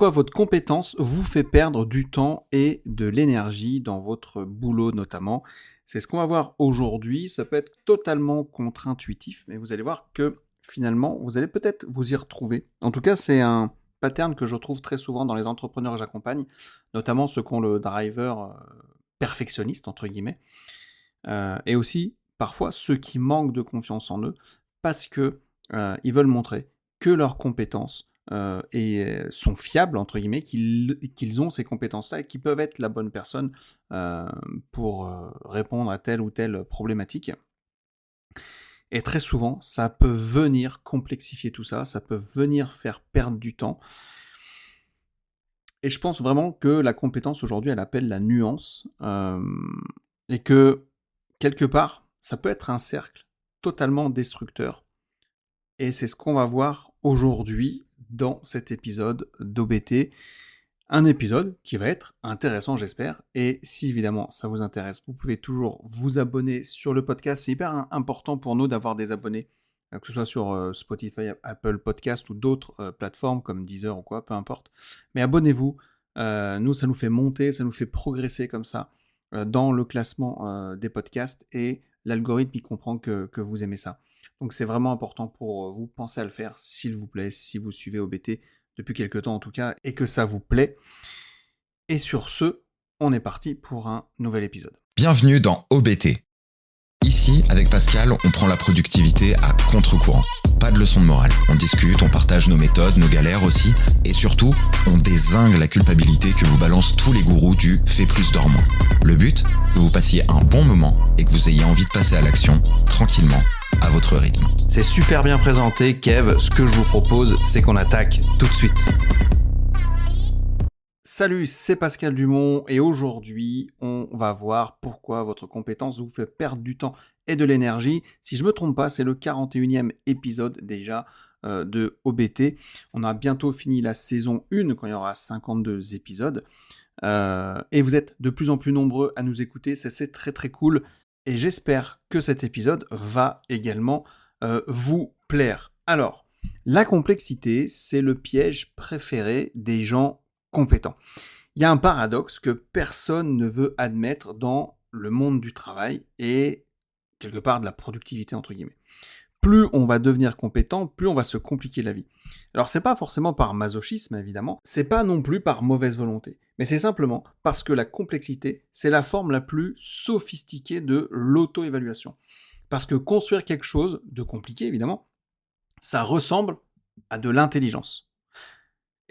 pourquoi votre compétence vous fait perdre du temps et de l'énergie dans votre boulot notamment. C'est ce qu'on va voir aujourd'hui. Ça peut être totalement contre-intuitif, mais vous allez voir que finalement, vous allez peut-être vous y retrouver. En tout cas, c'est un pattern que je retrouve très souvent dans les entrepreneurs que j'accompagne, notamment ceux qui ont le driver perfectionniste, entre guillemets, et aussi parfois ceux qui manquent de confiance en eux parce que ils veulent montrer que leurs compétences sont fiables, entre guillemets, qu'ils ont ces compétences-là et qu'ils peuvent être la bonne personne pour répondre à telle ou telle problématique. Et très souvent, ça peut venir complexifier tout ça, ça peut venir faire perdre du temps. Et je pense vraiment que la compétence aujourd'hui, elle appelle la nuance, et que quelque part, ça peut être un cercle totalement destructeur. Et c'est ce qu'on va voir aujourd'hui dans cet épisode d'OBT. Un épisode qui va être intéressant, j'espère. Et si évidemment ça vous intéresse, vous pouvez toujours vous abonner sur le podcast. C'est hyper important pour nous d'avoir des abonnés, que ce soit sur Spotify, Apple Podcast ou d'autres plateformes comme Deezer ou quoi, peu importe. Mais abonnez-vous. Nous, ça nous fait monter, ça nous fait progresser comme ça dans le classement des podcasts. Et l'algorithme, il comprend que vous aimez ça. Donc c'est vraiment important pour vous, pensez à le faire, s'il vous plaît, si vous suivez OBT depuis quelques temps en tout cas, et que ça vous plaît. Et sur ce, on est parti pour un nouvel épisode. Bienvenue dans OBT. Ici, avec Pascal, on prend la productivité à contre-courant. Pas de leçon de morale. On discute, on partage nos méthodes, nos galères aussi, et surtout, on dézingue la culpabilité que vous balancent tous les gourous du « fais plus, dors moins ». Le but, que vous passiez un bon moment et que vous ayez envie de passer à l'action, tranquillement, à votre rythme. C'est super bien présenté, Kev. Ce que je vous propose, c'est qu'on attaque tout de suite. Salut, c'est Pascal Dumont et aujourd'hui, on va voir pourquoi votre compétence vous fait perdre du temps et de l'énergie. Si je me trompe pas, c'est le 41e épisode déjà de OBT. On a bientôt fini la saison 1 quand il y aura 52 épisodes. Et vous êtes de plus en plus nombreux à nous écouter, c'est très très cool. Et j'espère que cet épisode va également vous plaire. Alors, la complexité, c'est le piège préféré des gens compétents. Il y a un paradoxe que personne ne veut admettre dans le monde du travail et quelque part de la productivité entre guillemets. Plus on va devenir compétent, plus on va se compliquer la vie. Alors c'est pas forcément par masochisme évidemment, c'est pas non plus par mauvaise volonté, mais c'est simplement parce que la complexité, c'est la forme la plus sophistiquée de l'auto-évaluation. Parce que construire quelque chose de compliqué évidemment, ça ressemble à de l'intelligence.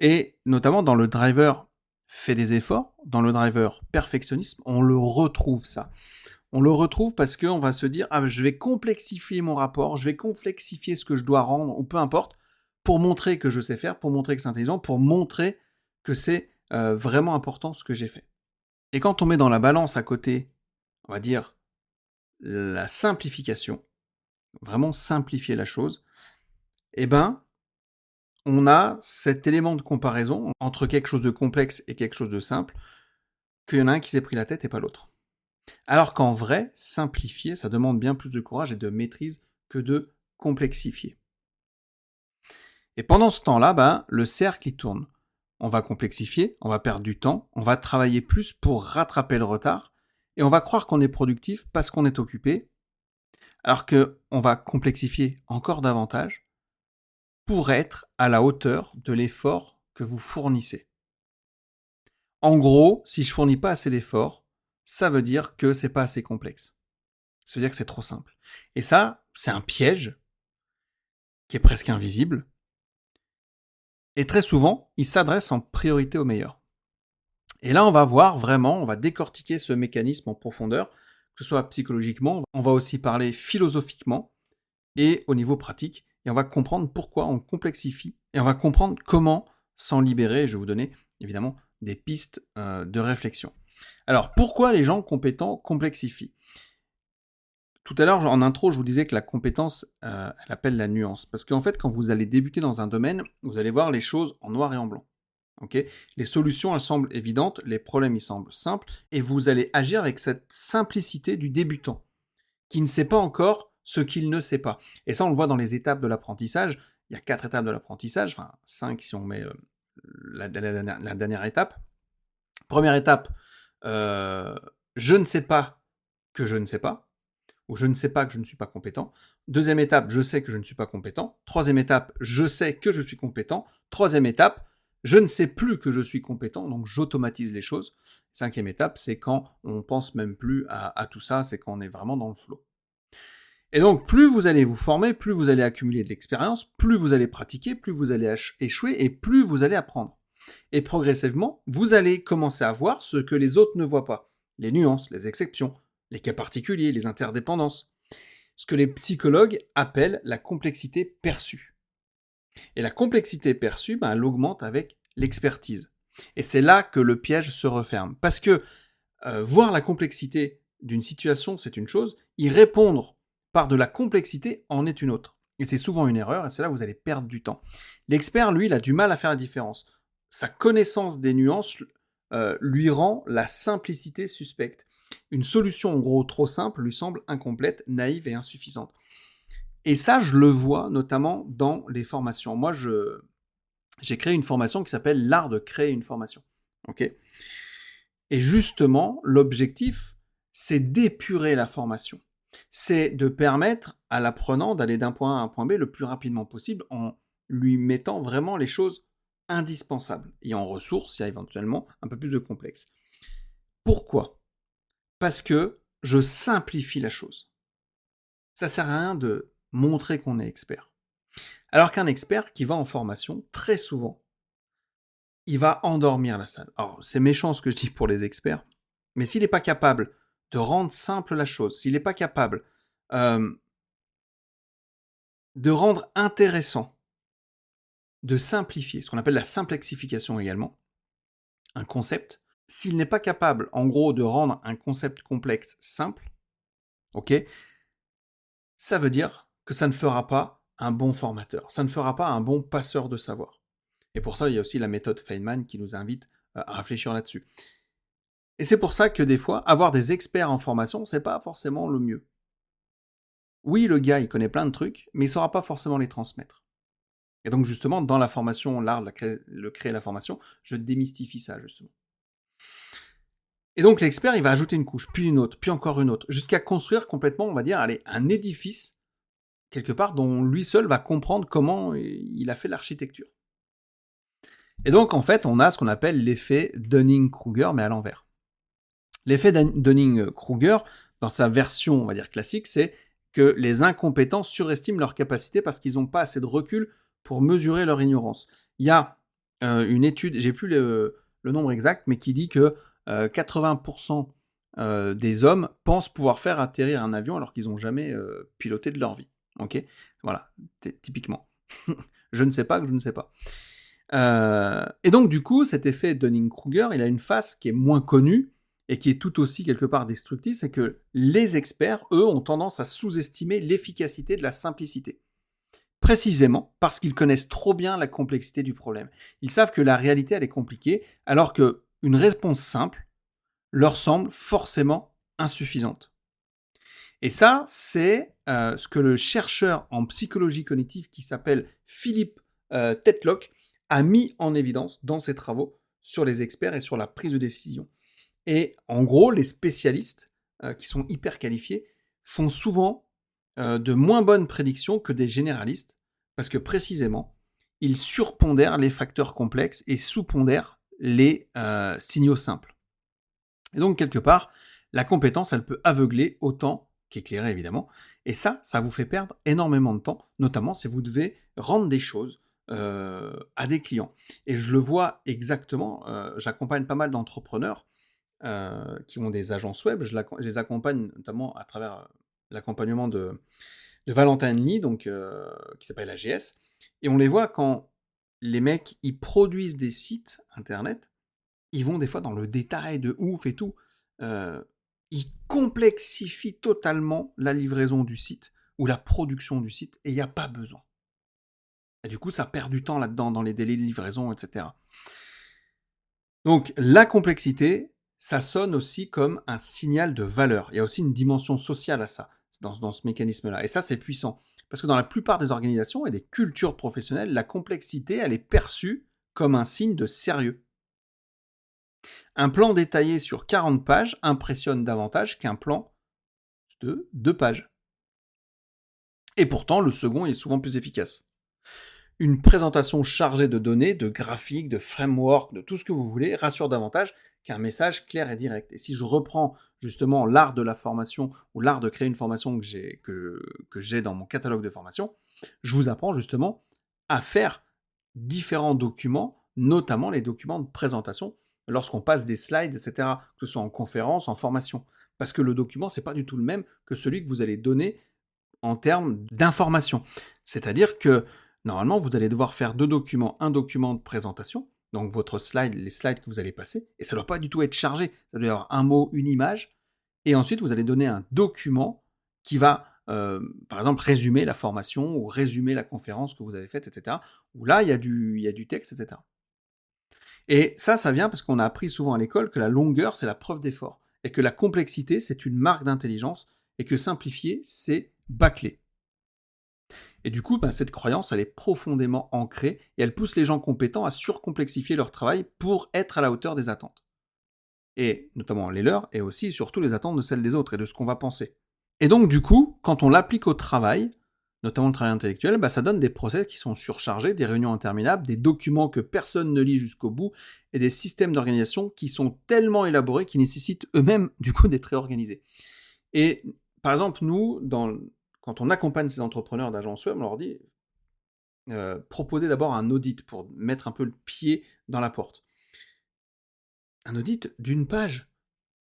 Et notamment dans le driver fait des efforts, dans le driver perfectionnisme, on le retrouve ça. On le retrouve parce qu'on va se dire « Ah, je vais complexifier mon rapport, je vais complexifier ce que je dois rendre, ou peu importe, pour montrer que je sais faire, pour montrer que c'est intelligent, pour montrer que c'est vraiment important ce que j'ai fait. » Et quand on met dans la balance à côté, on va dire, la simplification, vraiment simplifier la chose, eh ben, on a cet élément de comparaison entre quelque chose de complexe et quelque chose de simple, qu'il y en a un qui s'est pris la tête et pas l'autre. Alors qu'en vrai, simplifier, ça demande bien plus de courage et de maîtrise que de complexifier. Et pendant ce temps-là, le cercle il tourne. On va complexifier, on va perdre du temps, on va travailler plus pour rattraper le retard, et on va croire qu'on est productif parce qu'on est occupé, alors qu'on va complexifier encore davantage pour être à la hauteur de l'effort que vous fournissez. En gros, si je fournis pas assez d'efforts, ça veut dire que c'est pas assez complexe. Ça veut dire que c'est trop simple. Et ça, c'est un piège qui est presque invisible. Et très souvent, il s'adresse en priorité aux meilleurs. Et là, on va voir vraiment, on va décortiquer ce mécanisme en profondeur, que ce soit psychologiquement, on va aussi parler philosophiquement et au niveau pratique. Et on va comprendre pourquoi on complexifie, et on va comprendre comment s'en libérer. Je vais vous donner, évidemment, des pistes de réflexion. Alors, pourquoi les gens compétents complexifient ? Tout à l'heure, en intro, je vous disais que la compétence, elle appelle la nuance. Parce qu'en fait, quand vous allez débuter dans un domaine, vous allez voir les choses en noir et en blanc. Okay ? Les solutions, elles semblent évidentes, les problèmes, ils semblent simples, et vous allez agir avec cette simplicité du débutant, qui ne sait pas encore ce qu'il ne sait pas. Et ça, on le voit dans les étapes de l'apprentissage. Il y a 4 étapes de l'apprentissage, enfin 5 si on met la dernière étape. Première étape, je ne sais pas que je ne sais pas, ou je ne sais pas que je ne suis pas compétent. Deuxième étape, je sais que je ne suis pas compétent. Troisième étape, je sais que je suis compétent. Troisième étape, je ne sais plus que je suis compétent, donc j'automatise les choses. Cinquième étape, c'est quand on pense même plus à tout ça, c'est quand on est vraiment dans le flow. Et donc, plus vous allez vous former, plus vous allez accumuler de l'expérience, plus vous allez pratiquer, plus vous allez échouer et plus vous allez apprendre. Et progressivement, vous allez commencer à voir ce que les autres ne voient pas. Les nuances, les exceptions, les cas particuliers, les interdépendances. Ce que les psychologues appellent la complexité perçue. Et la complexité perçue, elle augmente avec l'expertise. Et c'est là que le piège se referme. Parce que voir la complexité d'une situation, c'est une chose, y répondre par de la complexité en est une autre. Et c'est souvent une erreur, et c'est là où vous allez perdre du temps. L'expert, lui, il a du mal à faire la différence. Sa connaissance des nuances lui rend la simplicité suspecte. Une solution, en gros, trop simple lui semble incomplète, naïve et insuffisante. Et ça, je le vois notamment dans les formations. Moi, j'ai créé une formation qui s'appelle l'art de créer une formation. Ok ? Et justement, l'objectif, c'est d'épurer la formation. C'est de permettre à l'apprenant d'aller d'un point A à un point B le plus rapidement possible en lui mettant vraiment les choses indispensables et en ressources, il y a éventuellement un peu plus de complexe. Pourquoi ? Parce que je simplifie la chose. Ça sert à rien de montrer qu'on est expert. Alors qu'un expert qui va en formation, très souvent, il va endormir la salle. Alors, c'est méchant ce que je dis pour les experts, mais s'il n'est pas capable de rendre simple la chose, s'il n'est pas capable de rendre intéressant, de simplifier, ce qu'on appelle la simplexification également, un concept, s'il n'est pas capable, en gros, de rendre un concept complexe simple, ok, ça veut dire que ça ne fera pas un bon formateur, ça ne fera pas un bon passeur de savoir. Et pour ça, il y a aussi la méthode Feynman qui nous invite à réfléchir là-dessus. Et c'est pour ça que des fois, avoir des experts en formation, c'est pas forcément le mieux. Oui, le gars, il connaît plein de trucs, mais il ne saura pas forcément les transmettre. Et donc justement, dans la formation, l'art de créer la formation, je démystifie ça, justement. Et donc l'expert, il va ajouter une couche, puis une autre, puis encore une autre, jusqu'à construire complètement, on va dire, un édifice, quelque part, dont lui seul va comprendre comment il a fait l'architecture. Et donc, en fait, on a ce qu'on appelle l'effet Dunning-Kruger, mais à l'envers. L'effet Dunning-Kruger, dans sa version, on va dire, classique, c'est que les incompétents surestiment leurs capacités parce qu'ils n'ont pas assez de recul pour mesurer leur ignorance. Il y a une étude, j'ai plus le nombre exact, mais qui dit que 80% des hommes pensent pouvoir faire atterrir un avion alors qu'ils n'ont jamais piloté de leur vie. Ok ? Voilà, typiquement. Je ne sais pas que je ne sais pas. Et donc, du coup, cet effet Dunning-Kruger, il a une face qui est moins connue et qui est tout aussi quelque part destructive, c'est que les experts, eux, ont tendance à sous-estimer l'efficacité de la simplicité. Précisément parce qu'ils connaissent trop bien la complexité du problème. Ils savent que la réalité, elle est compliquée, alors qu'une réponse simple leur semble forcément insuffisante. Et ça, c'est ce que le chercheur en psychologie cognitive qui s'appelle Philippe Tetlock a mis en évidence dans ses travaux sur les experts et sur la prise de décision. Et en gros, les spécialistes, qui sont hyper qualifiés, font souvent de moins bonnes prédictions que des généralistes, parce que précisément, ils surpondèrent les facteurs complexes et sous-pondèrent les signaux simples. Et donc, quelque part, la compétence, elle peut aveugler autant qu'éclairer, évidemment. Et ça vous fait perdre énormément de temps, notamment si vous devez rendre des choses à des clients. Et je le vois exactement, j'accompagne pas mal d'entrepreneurs qui ont des agences web, je les accompagne notamment à travers l'accompagnement de Valentin Henley, donc, qui s'appelle AGS, et on les voit quand les mecs, ils produisent des sites internet, ils vont des fois dans le détail de ouf et tout, ils complexifient totalement la livraison du site, ou la production du site, et il n'y a pas besoin. Et du coup, ça perd du temps là-dedans, dans les délais de livraison, etc. Donc, la complexité, ça sonne aussi comme un signal de valeur. Il y a aussi une dimension sociale à ça, dans ce mécanisme-là. Et ça, c'est puissant. Parce que dans la plupart des organisations et des cultures professionnelles, la complexité, elle est perçue comme un signe de sérieux. Un plan détaillé sur 40 pages impressionne davantage qu'un plan de 2 pages. Et pourtant, le second est souvent plus efficace. Une présentation chargée de données, de graphiques, de frameworks, de tout ce que vous voulez, rassure davantage qu'un message clair et direct. Et si je reprends justement l'art de la formation ou l'art de créer une formation que j'ai dans mon catalogue de formation, je vous apprends justement à faire différents documents, notamment les documents de présentation, lorsqu'on passe des slides, etc., que ce soit en conférence, en formation. Parce que le document, c'est pas du tout le même que celui que vous allez donner en termes d'information. C'est-à-dire que normalement, vous allez devoir faire 2 documents, un document de présentation, donc votre slide, les slides que vous allez passer, et ça ne doit pas du tout être chargé, ça doit y avoir un mot, une image, et ensuite vous allez donner un document qui va, par exemple, résumer la formation ou résumer la conférence que vous avez faite, etc., où là, il y a du texte, etc. Et ça vient parce qu'on a appris souvent à l'école que la longueur, c'est la preuve d'effort, et que la complexité, c'est une marque d'intelligence, et que simplifier, c'est bâcler. Et du coup, cette croyance, elle est profondément ancrée et elle pousse les gens compétents à surcomplexifier leur travail pour être à la hauteur des attentes. Et notamment les leurs, et aussi et surtout les attentes de celles des autres et de ce qu'on va penser. Et donc du coup, quand on l'applique au travail, notamment le travail intellectuel, ça donne des process qui sont surchargés, des réunions interminables, des documents que personne ne lit jusqu'au bout, et des systèmes d'organisation qui sont tellement élaborés qu'ils nécessitent eux-mêmes du coup d'être réorganisés. Et par exemple, nous, quand on accompagne ces entrepreneurs d'agence web, on leur dit proposez d'abord un audit pour mettre un peu le pied dans la porte. Un audit d'une page,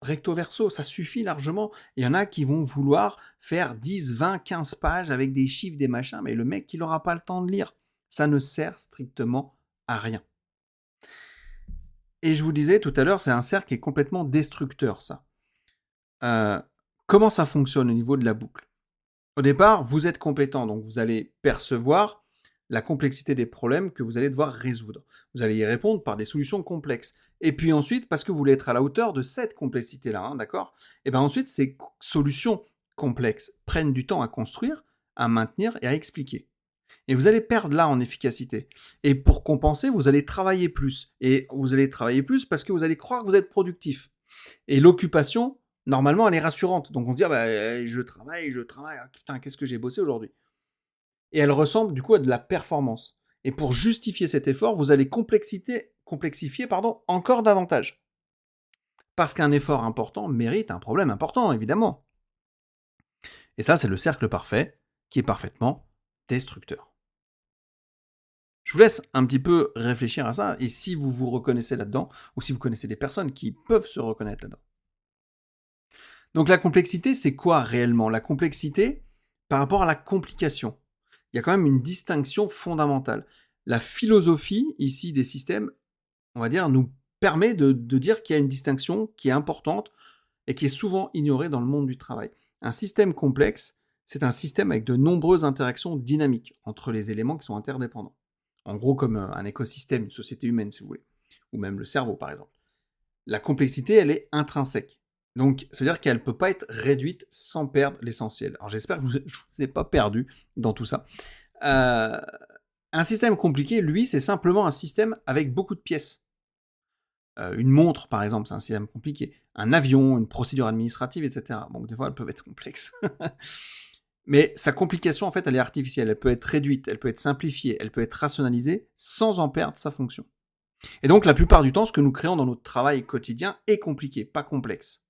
recto verso, ça suffit largement. Il y en a qui vont vouloir faire 10, 20, 15 pages avec des chiffres, des machins, mais le mec, il n'aura pas le temps de lire. Ça ne sert strictement à rien. Et je vous disais tout à l'heure, c'est un cercle qui est complètement destructeur, ça. Comment ça fonctionne au niveau de la boucle ? Au départ, vous êtes compétent, donc vous allez percevoir la complexité des problèmes que vous allez devoir résoudre. Vous allez y répondre par des solutions complexes. Et puis ensuite, parce que vous voulez être à la hauteur de cette complexité-là, d'accord ? Et bien ensuite, ces solutions complexes prennent du temps à construire, à maintenir et à expliquer. Et vous allez perdre là en efficacité. Et pour compenser, vous allez travailler plus. Et vous allez travailler plus parce que vous allez croire que vous êtes productif. Et l'occupation, normalement, elle est rassurante. Donc on se dit, je travaille, putain, qu'est-ce que j'ai bossé aujourd'hui ? Et elle ressemble du coup à de la performance. Et pour justifier cet effort, vous allez complexifier encore davantage. Parce qu'un effort important mérite un problème important, évidemment. Et ça, c'est le cercle parfait, qui est parfaitement destructeur. Je vous laisse un petit peu réfléchir à ça, et si vous vous reconnaissez là-dedans, ou si vous connaissez des personnes qui peuvent se reconnaître là-dedans. Donc la complexité, c'est quoi réellement ? La complexité, par rapport à la complication, il y a quand même une distinction fondamentale. La philosophie, ici, des systèmes, on va dire, nous permet de dire qu'il y a une distinction qui est importante et qui est souvent ignorée dans le monde du travail. Un système complexe, c'est un système avec de nombreuses interactions dynamiques entre les éléments qui sont interdépendants. En gros, comme un écosystème, une société humaine, si vous voulez, ou même le cerveau, par exemple. La complexité, elle est intrinsèque. Donc, ça veut dire qu'elle ne peut pas être réduite sans perdre l'essentiel. Alors, j'espère que je ne vous ai pas perdu dans tout ça. Un système compliqué, lui, c'est simplement un système avec beaucoup de pièces. Une montre, par exemple, c'est un système compliqué. Un avion, une procédure administrative, etc. Bon, des fois, elles peuvent être complexes. Mais sa complication, en fait, elle est artificielle. Elle peut être réduite, elle peut être simplifiée, elle peut être rationalisée sans en perdre sa fonction. Et donc, la plupart du temps, ce que nous créons dans notre travail quotidien est compliqué, pas complexe.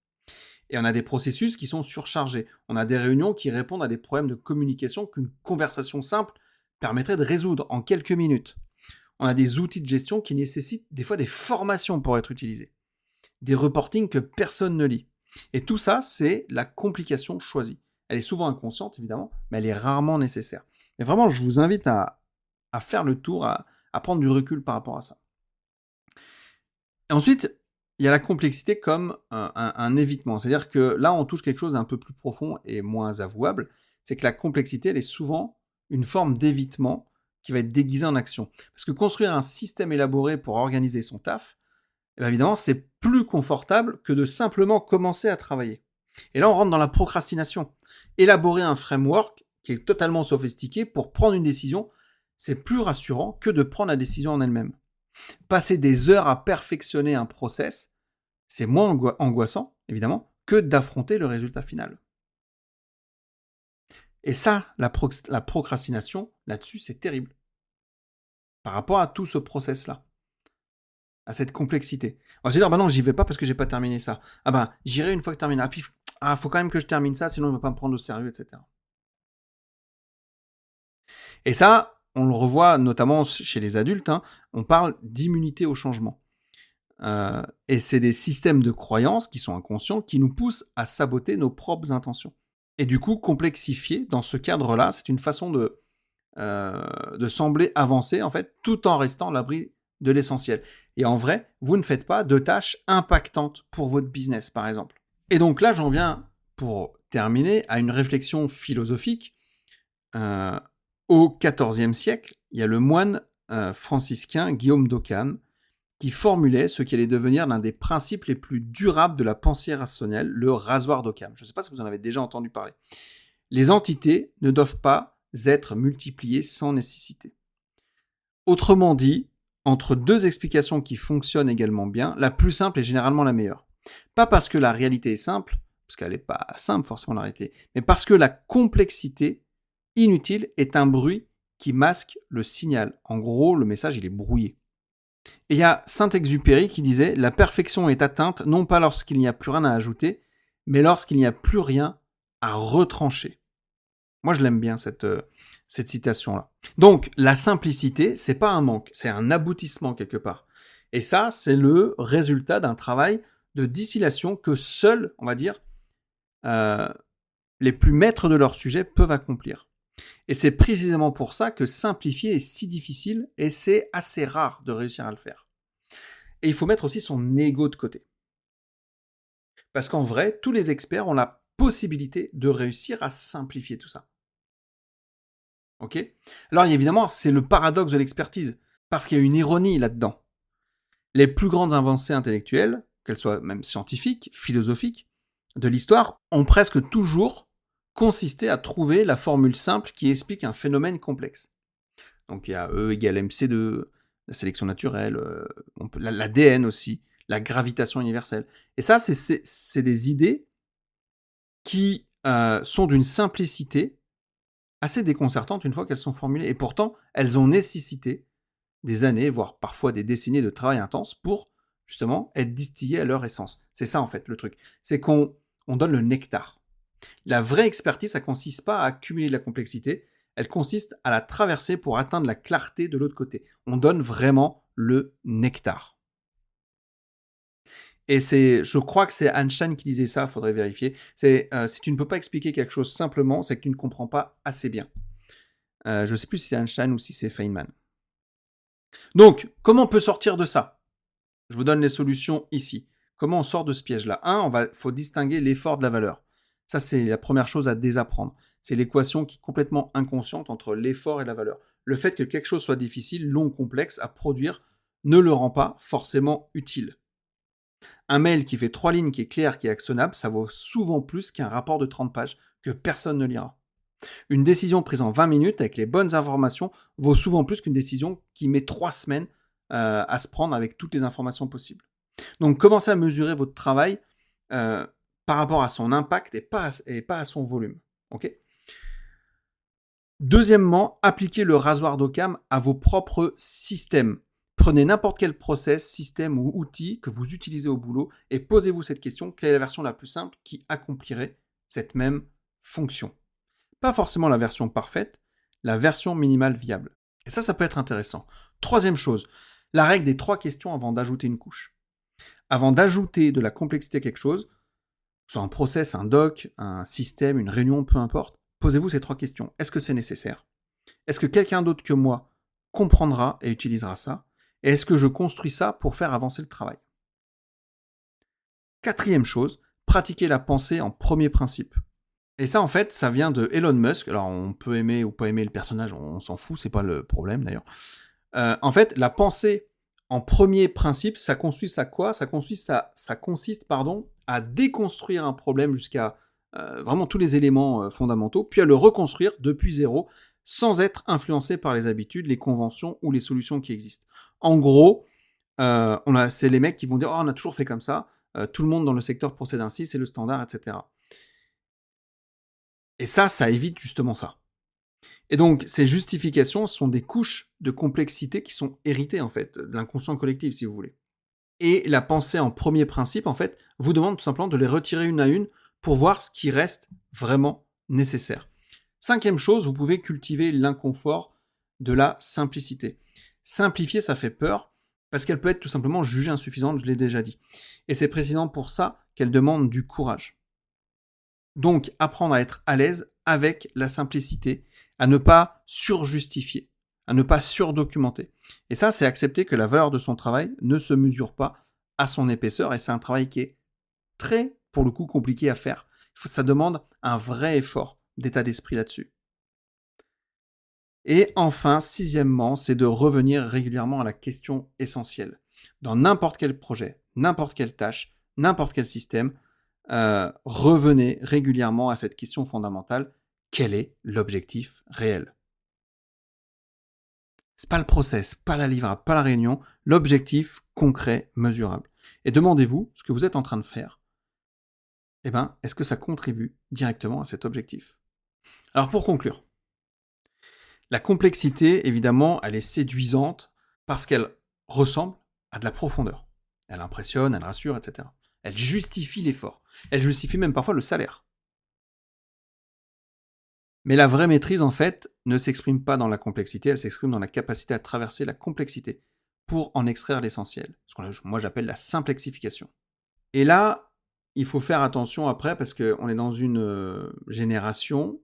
Et on a des processus qui sont surchargés. On a des réunions qui répondent à des problèmes de communication qu'une conversation simple permettrait de résoudre en quelques minutes. On a des outils de gestion qui nécessitent des fois des formations pour être utilisés. Des reportings que personne ne lit. Et tout ça, c'est la complication choisie. Elle est souvent inconsciente, évidemment, mais elle est rarement nécessaire. Et vraiment, je vous invite à faire le tour, à prendre du recul par rapport à ça. Et ensuite, il y a la complexité comme un évitement. C'est-à-dire que là, on touche quelque chose d'un peu plus profond et moins avouable. C'est que la complexité, elle est souvent une forme d'évitement qui va être déguisée en action. Parce que construire un système élaboré pour organiser son taf, évidemment, c'est plus confortable que de simplement commencer à travailler. Et là, on rentre dans la procrastination. Élaborer un framework qui est totalement sophistiqué pour prendre une décision, c'est plus rassurant que de prendre la décision en elle-même. Passer des heures à perfectionner un process, c'est moins angoissant, évidemment, que d'affronter le résultat final. Et ça, la procrastination, là-dessus, c'est terrible. Par rapport à tout ce process-là, à cette complexité. On va se dire, bah non, j'y vais pas parce que j'ai pas terminé ça. Ah bah, j'irai une fois que je termine. Ah, puis, faut quand même que je termine ça, sinon il va pas me prendre au sérieux, etc. Et ça, on le revoit notamment chez les adultes, hein, on parle d'immunité au changement. Et c'est des systèmes de croyances qui sont inconscients qui nous poussent à saboter nos propres intentions. Et du coup, complexifier, dans ce cadre-là, c'est une façon de sembler avancer, en fait, tout en restant à l'abri de l'essentiel. Et en vrai, vous ne faites pas de tâches impactantes pour votre business, par exemple. Et donc là, j'en viens, pour terminer, à une réflexion philosophique. Au XIVe siècle, il y a le moine franciscain Guillaume d'Occam qui formulait ce qui allait devenir l'un des principes les plus durables de la pensée rationnelle, le rasoir d'Occam. Je ne sais pas si vous en avez déjà entendu parler. Les entités ne doivent pas être multipliées sans nécessité. Autrement dit, entre deux explications qui fonctionnent également bien, la plus simple est généralement la meilleure. Pas parce que la réalité est simple, parce qu'elle n'est pas simple forcément la réalité, mais parce que la complexité inutile est un bruit qui masque le signal. En gros, le message, il est brouillé. Et il y a Saint-Exupéry qui disait « La perfection est atteinte non pas lorsqu'il n'y a plus rien à ajouter, mais lorsqu'il n'y a plus rien à retrancher. » Moi, je l'aime bien, cette citation-là. Donc, la simplicité, c'est pas un manque, c'est un aboutissement quelque part. Et ça, c'est le résultat d'un travail de distillation que seuls, on va dire, les plus maîtres de leur sujet peuvent accomplir. Et c'est précisément pour ça que simplifier est si difficile et c'est assez rare de réussir à le faire. Et il faut mettre aussi son ego de côté. Parce qu'en vrai, tous les experts ont la possibilité de réussir à simplifier tout ça. Ok ? Alors évidemment, c'est le paradoxe de l'expertise, parce qu'il y a une ironie là-dedans. Les plus grandes avancées intellectuelles, qu'elles soient même scientifiques, philosophiques, de l'histoire, ont presque toujours consisté à trouver la formule simple qui explique un phénomène complexe. Donc il y a E égale MC2, la sélection naturelle, l'ADN aussi, la gravitation universelle. Et ça, c'est des idées qui sont d'une simplicité assez déconcertante une fois qu'elles sont formulées. Et pourtant, elles ont nécessité des années, voire parfois des décennies de travail intense pour, justement, être distillées à leur essence. C'est ça, en fait, le truc. C'est qu'on donne le nectar. La vraie expertise, ça ne consiste pas à accumuler de la complexité, elle consiste à la traverser pour atteindre la clarté de l'autre côté. On donne vraiment le nectar. Et je crois que c'est Einstein qui disait ça, il faudrait vérifier. Si tu ne peux pas expliquer quelque chose simplement, c'est que tu ne comprends pas assez bien. Je ne sais plus si c'est Einstein ou si c'est Feynman. Donc, comment on peut sortir de ça ? Je vous donne les solutions ici. Comment on sort de ce piège-là ? Faut distinguer l'effort de la valeur. Ça, c'est la première chose à désapprendre. C'est l'équation qui est complètement inconsciente entre l'effort et la valeur. Le fait que quelque chose soit difficile, long, complexe à produire, ne le rend pas forcément utile. Un mail qui fait 3 lignes, qui est clair, qui est actionnable, ça vaut souvent plus qu'un rapport de 30 pages que personne ne lira. Une décision prise en 20 minutes avec les bonnes informations vaut souvent plus qu'une décision qui met 3 semaines à se prendre avec toutes les informations possibles. Donc, commencez à mesurer votre travail par rapport à son impact et pas à son volume. Okay ? Deuxièmement, appliquez le rasoir d'Occam à vos propres systèmes. Prenez n'importe quel process, système ou outil que vous utilisez au boulot et posez-vous cette question, quelle est la version la plus simple qui accomplirait cette même fonction ? Pas forcément la version parfaite, la version minimale viable. Et ça peut être intéressant. Troisième chose, la règle des 3 questions avant d'ajouter une couche. Avant d'ajouter de la complexité à quelque chose, soit un process, un doc, un système, une réunion, peu importe, posez-vous ces 3 questions. Est-ce que c'est nécessaire ? Est-ce que quelqu'un d'autre que moi comprendra et utilisera ça ? Et est-ce que je construis ça pour faire avancer le travail ? Quatrième chose, pratiquez la pensée en premier principe. Et ça, en fait, ça vient de Elon Musk. Alors, on peut aimer ou pas aimer le personnage, on s'en fout, c'est pas le problème d'ailleurs. En fait, la pensée en premier principe, ça consiste à quoi ? Ça consiste à déconstruire un problème jusqu'à vraiment tous les éléments fondamentaux, puis à le reconstruire depuis zéro, sans être influencé par les habitudes, les conventions ou les solutions qui existent. En gros, c'est les mecs qui vont dire « Oh, on a toujours fait comme ça, tout le monde dans le secteur procède ainsi, c'est le standard, etc. » Et ça évite justement ça. Et donc, ces justifications sont des couches de complexité qui sont héritées, en fait, de l'inconscient collectif, si vous voulez. Et la pensée en premier principe, en fait, vous demande tout simplement de les retirer une à une pour voir ce qui reste vraiment nécessaire. 5e chose, vous pouvez cultiver l'inconfort de la simplicité. Simplifier, ça fait peur, parce qu'elle peut être tout simplement jugée insuffisante, je l'ai déjà dit. Et c'est précisément pour ça qu'elle demande du courage. Donc, apprendre à être à l'aise avec la simplicité, à ne pas surjustifier, à ne pas surdocumenter. Et ça, c'est accepter que la valeur de son travail ne se mesure pas à son épaisseur, et c'est un travail qui est très, pour le coup, compliqué à faire. Ça demande un vrai effort d'état d'esprit là-dessus. Et enfin, 6e, c'est de revenir régulièrement à la question essentielle. Dans n'importe quel projet, n'importe quelle tâche, n'importe quel système, revenez régulièrement à cette question fondamentale. Quel est l'objectif réel ? C'est pas le process, pas la livrable, pas la réunion, l'objectif concret, mesurable. Et demandez-vous ce que vous êtes en train de faire. Est-ce que ça contribue directement à cet objectif ? Alors pour conclure, la complexité, évidemment, elle est séduisante parce qu'elle ressemble à de la profondeur. Elle impressionne, elle rassure, etc. Elle justifie l'effort. Elle justifie même parfois le salaire. Mais la vraie maîtrise, en fait, ne s'exprime pas dans la complexité, elle s'exprime dans la capacité à traverser la complexité pour en extraire l'essentiel. Ce que moi j'appelle la simplexification. Et là, il faut faire attention après parce qu'on est dans une génération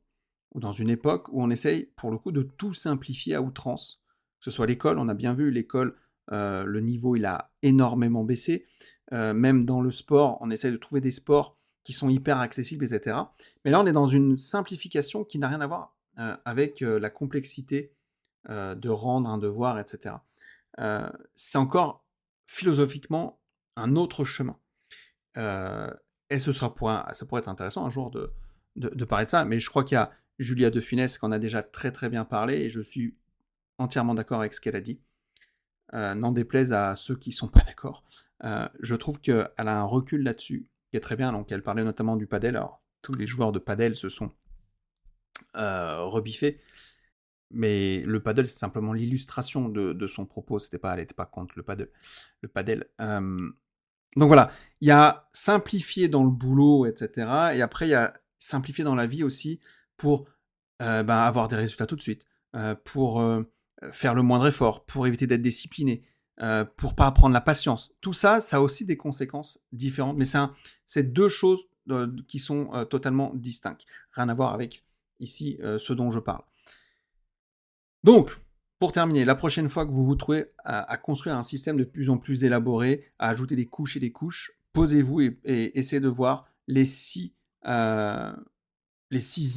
ou dans une époque où on essaye, pour le coup, de tout simplifier à outrance. Que ce soit l'école, on a bien vu, l'école, le niveau, il a énormément baissé. Même dans le sport, on essaye de trouver des sports qui sont hyper accessibles, etc. Mais là, on est dans une simplification qui n'a rien à voir avec la complexité de rendre un devoir, etc. C'est encore philosophiquement un autre chemin. Et ça pourrait être intéressant un jour de parler de ça, mais je crois qu'il y a Julia de Funès qui en a déjà très très bien parlé, et je suis entièrement d'accord avec ce qu'elle a dit. N'en déplaise à ceux qui ne sont pas d'accord. Je trouve qu'elle a un recul là-dessus qui est très bien. Donc elle parlait notamment du padel. Alors tous les joueurs de padel se sont rebiffés, mais le padel c'est simplement l'illustration de son propos. Elle n'était pas contre le padel. Donc voilà, il y a simplifier dans le boulot, etc. Et après il y a simplifier dans la vie aussi pour avoir des résultats tout de suite, pour faire le moindre effort, pour éviter d'être discipliné, pour pas apprendre la patience. Tout ça, ça a aussi des conséquences différentes, mais c'est deux choses qui sont totalement distinctes. Rien à voir avec, ici, ce dont je parle. Donc, pour terminer, la prochaine fois que vous vous trouvez à construire un système de plus en plus élaboré, à ajouter des couches et des couches, posez-vous et essayez de voir les 6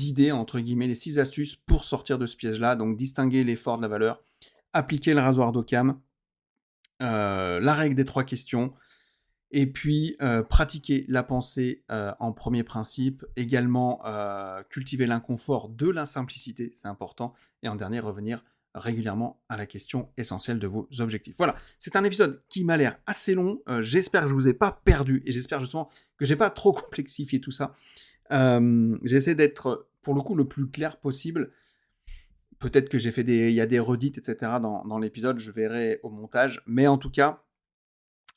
idées, entre guillemets, les 6 astuces pour sortir de ce piège-là. Donc, distinguer l'effort de la valeur, appliquer le rasoir d'Occam, la règle des 3 questions, et puis pratiquer la pensée en premier principe, également cultiver l'inconfort de la simplicité, c'est important, et en dernier, revenir régulièrement à la question essentielle de vos objectifs. Voilà, c'est un épisode qui m'a l'air assez long, j'espère que je ne vous ai pas perdu, et j'espère justement que je n'ai pas trop complexifié tout ça. J'essaie d'être, pour le coup, le plus clair possible. Peut-être que il y a des redites, etc. dans l'épisode, je verrai au montage, mais en tout cas,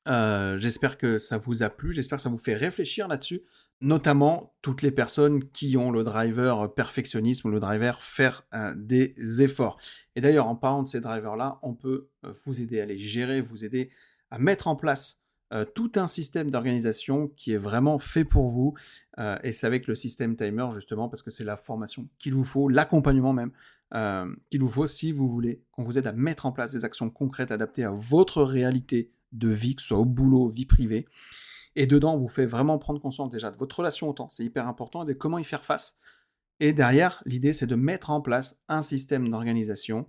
j'espère que ça vous a plu, j'espère que ça vous fait réfléchir là-dessus, notamment toutes les personnes qui ont le driver perfectionnisme, le driver faire des efforts. Et d'ailleurs, en parlant de ces drivers-là, on peut vous aider à les gérer, vous aider à mettre en place tout un système d'organisation qui est vraiment fait pour vous, et c'est avec le système timer justement, parce que c'est la formation qu'il vous faut, l'accompagnement même, qu'il vous faut si vous voulez qu'on vous aide à mettre en place des actions concrètes adaptées à votre réalité de vie, que ce soit au boulot, vie privée. Et dedans, on vous fait vraiment prendre conscience déjà de votre relation au temps, c'est hyper important, et de comment y faire face. Et derrière, l'idée, c'est de mettre en place un système d'organisation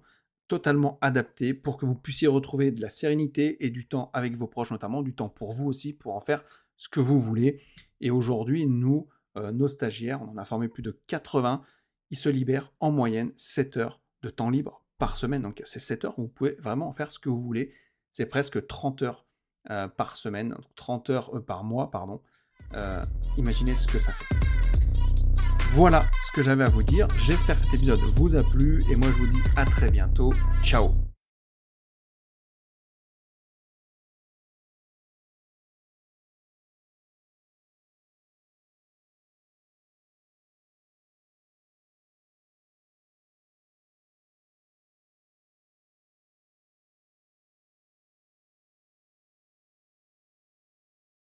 totalement adapté pour que vous puissiez retrouver de la sérénité et du temps avec vos proches, notamment du temps pour vous aussi, pour en faire ce que vous voulez. Et aujourd'hui, nous, nos stagiaires, on en a formé plus de 80, ils se libèrent en moyenne 7 heures de temps libre par semaine. Donc c'est 7 heures où vous pouvez vraiment en faire ce que vous voulez. c'est presque 30 heures par semaine, 30 heures par mois, pardon. Imaginez ce que ça fait. Voilà ce que j'avais à vous dire. J'espère que cet épisode vous a plu et moi je vous dis à très bientôt. Ciao!